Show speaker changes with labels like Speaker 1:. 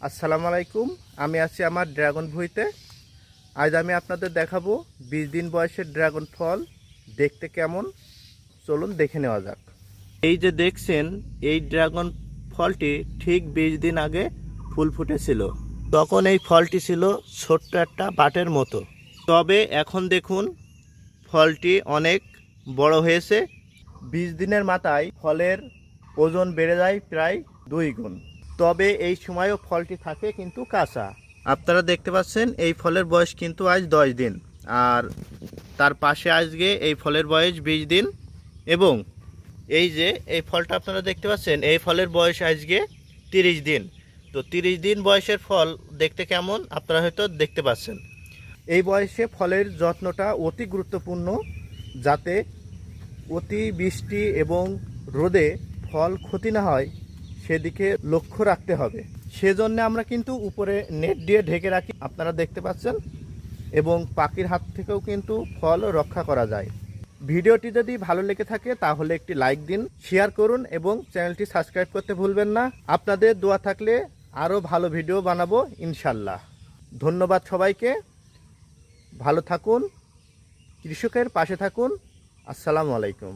Speaker 1: আসসালামু আলাইকুম। আমি আছি আমার ড্রাগন ভুঁইতে। আজ আমি আপনাদের দেখাবো 20 দিন বয়সের ড্রাগন ফল দেখতে কেমন। চলুন দেখে নেওয়া যাক। এই যে দেখছেন, এই ড্রাগন ফলটি ঠিক 20 দিন আগে ফুল ফুটেছিল। তখন এই ফলটি ছিল ছোট্ট একটা বাটের মতো। তবে এখন দেখুন ফলটি অনেক বড় হয়েছে। 20 দিনের মাথায় ফলের ওজন বেড়ে যায় প্রায় 2 গুণ। তবে এই সময়ও ফলটি থাকে কিন্তু কাঁচা। আপনারা দেখতে পাচ্ছেন এই ফলের বয়স কিন্তু আজ 10 দিন, আর তার পাশে আজকে এই ফলের বয়স 20 দিন। এবং এই যে এই ফলটা আপনারা দেখতে পাচ্ছেন, এই ফলের বয়স আজকে 30 দিন। তো 30 দিন বয়সের ফল দেখতে কেমন আপনারা হয়তো দেখতে পাচ্ছেন। এই বয়সে ফলের যত্নটা অতি গুরুত্বপূর্ণ, যাতে অতি বৃষ্টি এবং রোদে ফল ক্ষতি না হয় সেদিকে লক্ষ্য রাখতে হবে। সেজন্য আমরা কিন্তু উপরে নেট দিয়ে ঢেকে রাখি, আপনারা দেখতে পাচ্ছেন। এবং পাখির হাত থেকেও কিন্তু ফল রক্ষা করা যায়। ভিডিওটি যদি ভালো লেগে থাকে তাহলে একটি লাইক দিন, শেয়ার করুন এবং চ্যানেলটি সাবস্ক্রাইব করতে ভুলবেন না। আপনাদের দোয়া থাকলে আরও ভালো ভিডিও বানাবো ইনশাল্লাহ। ধন্যবাদ সবাইকে। ভালো থাকুন, কৃষকের পাশে থাকুন। আসসালামু আলাইকুম।